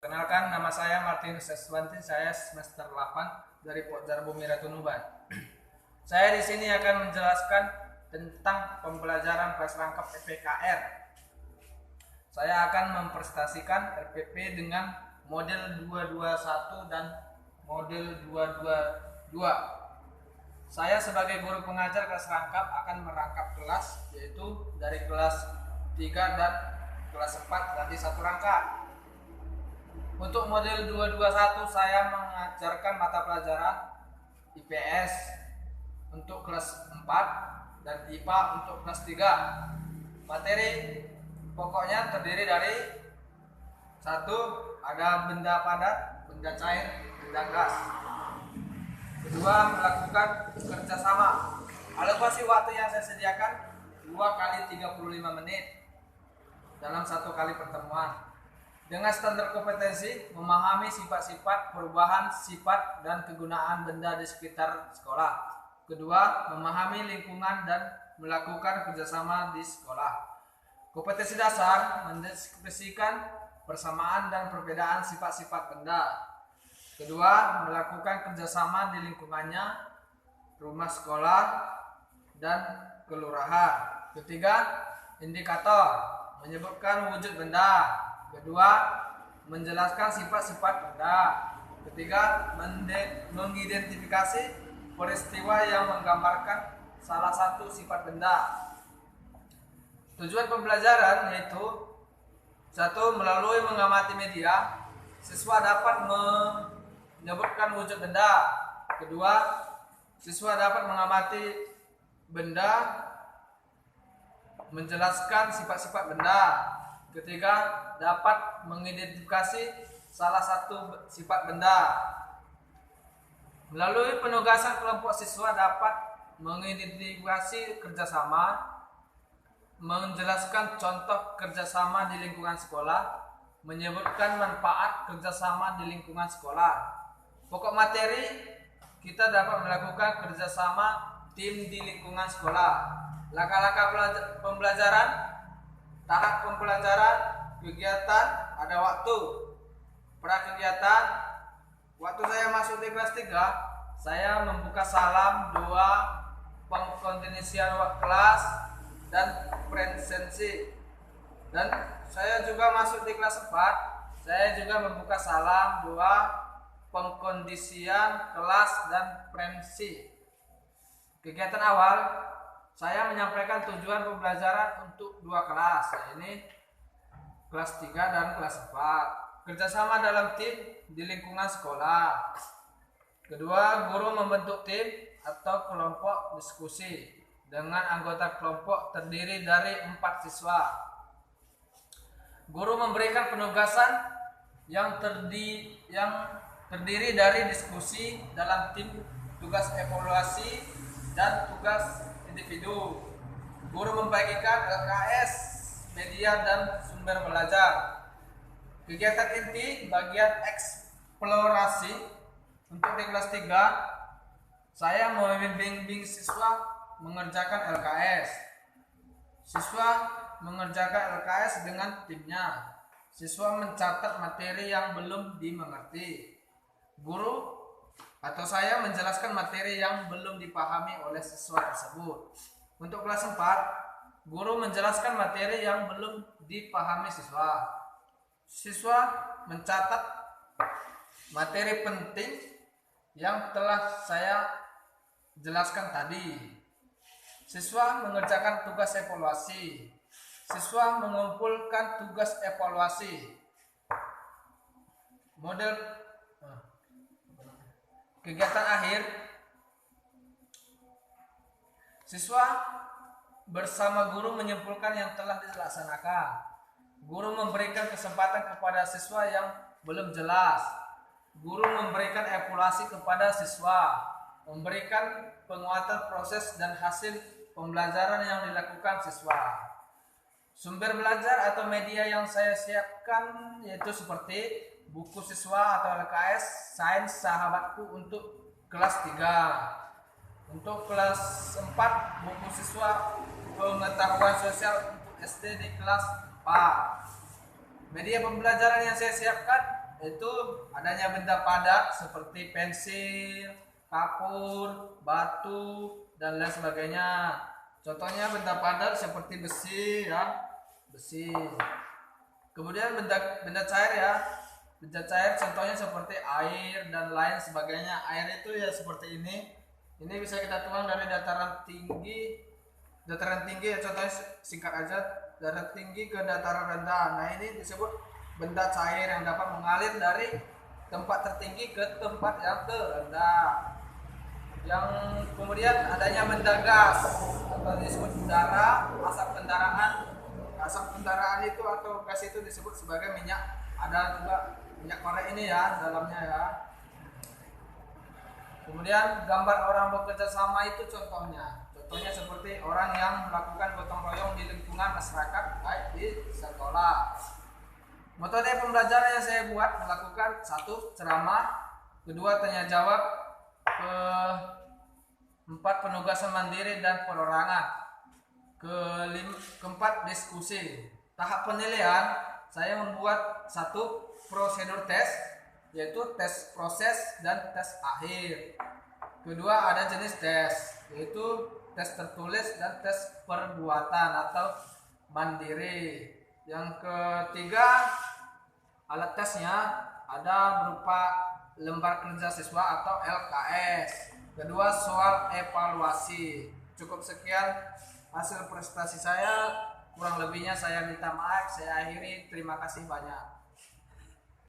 Kenalkan, nama saya Martinus Seswanti, saya semester 8 dari Pojar Bumi Ratunuban. Saya di sini akan menjelaskan tentang pembelajaran kelas rangkap RPKR. Saya akan mempresentasikan RPP dengan model 221 dan model 222. Saya sebagai guru pengajar kelas rangkap akan merangkap kelas, yaitu dari kelas 3 dan kelas 4 nanti satu rangkap. Untuk model 221 saya mengajarkan mata pelajaran IPS untuk kelas 4 dan IPA untuk kelas 3. Materi pokoknya terdiri dari 1. Ada benda padat, benda cair, benda gas. 2. Melakukan kerjasama. Alokasi waktu yang saya sediakan 2 kali 35 menit dalam 1 kali pertemuan. Dengan standar kompetensi, memahami sifat-sifat, perubahan sifat dan kegunaan benda di sekitar sekolah. Kedua, memahami lingkungan dan melakukan kerjasama di sekolah. Kompetensi dasar, mendeskripsikan persamaan dan perbedaan sifat-sifat benda. Kedua, melakukan kerjasama di lingkungannya, rumah sekolah, dan kelurahan. Ketiga, indikator, menyebutkan wujud benda. Kedua, menjelaskan sifat-sifat benda. Ketiga, mengidentifikasi peristiwa yang menggambarkan salah satu sifat benda. Tujuan pembelajaran yaitu 1. Melalui mengamati media, siswa dapat menyebutkan wujud benda. Kedua, siswa dapat mengamati benda, menjelaskan sifat-sifat benda. Ketiga, dapat mengidentifikasi salah satu sifat benda. Melalui penugasan kelompok siswa dapat mengidentifikasi kerjasama, menjelaskan contoh kerjasama di lingkungan sekolah, menyebutkan manfaat kerjasama di lingkungan sekolah. Pokok materi, kita dapat melakukan kerjasama tim di lingkungan sekolah. Langkah-langkah pembelajaran, tahap pembelajaran, kegiatan, ada waktu. Prakegiatan, waktu saya masuk di kelas 3, saya membuka salam, doa, pengkondisian kelas, dan presensi. Dan saya juga masuk di kelas 4, saya juga membuka salam, doa, pengkondisian kelas, dan presensi. Kegiatan awal, saya menyampaikan tujuan pembelajaran untuk 2 kelas, yaitu kelas 3 dan kelas 4. Kerjasama dalam tim di lingkungan sekolah. Kedua, guru membentuk tim atau kelompok diskusi dengan anggota kelompok terdiri dari 4 siswa. Guru memberikan penugasan yang terdiri dari diskusi dalam tim, tugas evaluasi, dan tugas individu. Guru membagikan LKS, media, dan sumber belajar. Kegiatan inti bagian eksplorasi. Untuk di kelas 3, saya membimbing siswa mengerjakan LKS. Siswa mengerjakan LKS dengan timnya. Siswa mencatat materi yang belum dimengerti. Guru atau saya menjelaskan materi yang belum dipahami oleh siswa tersebut. Untuk kelas 4, guru menjelaskan materi yang belum dipahami siswa. Siswa mencatat materi penting yang telah saya jelaskan tadi. Siswa mengerjakan tugas evaluasi. Siswa mengumpulkan tugas evaluasi. Kegiatan akhir, siswa bersama guru menyimpulkan yang telah dilaksanakan. Guru memberikan kesempatan kepada siswa yang belum jelas. Guru memberikan evaluasi kepada siswa, memberikan penguatan proses dan hasil pembelajaran yang dilakukan siswa. Sumber belajar atau media yang saya siapkan yaitu seperti buku siswa atau LKS Sains Sahabatku untuk kelas 3. Untuk kelas 4, buku siswa pengetahuan sosial untuk SD di kelas 4. Media pembelajaran yang saya siapkan itu adanya benda padat seperti pensil, kapur, batu, dan lain sebagainya. Contohnya benda padat seperti besi ya, besi. Kemudian benda cair ya, benda cair contohnya seperti air dan lain sebagainya. Air itu ya seperti ini. Ini bisa kita tuang dari dataran tinggi ya, contohnya singkat aja, dataran tinggi ke dataran rendah. Nah ini disebut benda cair yang dapat mengalir dari tempat tertinggi ke tempat yang terendah. Yang kemudian adanya benda gas atau disebut udara, asap kendaraan. Asap kendaraan itu atau gas itu disebut sebagai minyak. Ada juga minyak korek ini ya dalamnya ya. Kemudian gambar orang bekerja sama itu contohnya seperti orang yang melakukan gotong royong di lingkungan masyarakat baik di sekolah. Metode pembelajaran yang saya buat melakukan 1. Ceramah, 2. Tanya jawab, 4. Penugasan mandiri dan perorangan, 4. Diskusi. Tahap penilaian saya membuat 1. Prosedur tes, yaitu tes proses dan tes akhir. Kedua ada jenis tes, yaitu tes tertulis dan tes perbuatan atau mandiri. Yang ketiga, alat tesnya ada berupa lembar kerja siswa atau LKS. Kedua, soal evaluasi. Cukup sekian hasil prestasi saya. Kurang lebihnya saya minta maaf. Saya akhiri. Terima kasih banyak.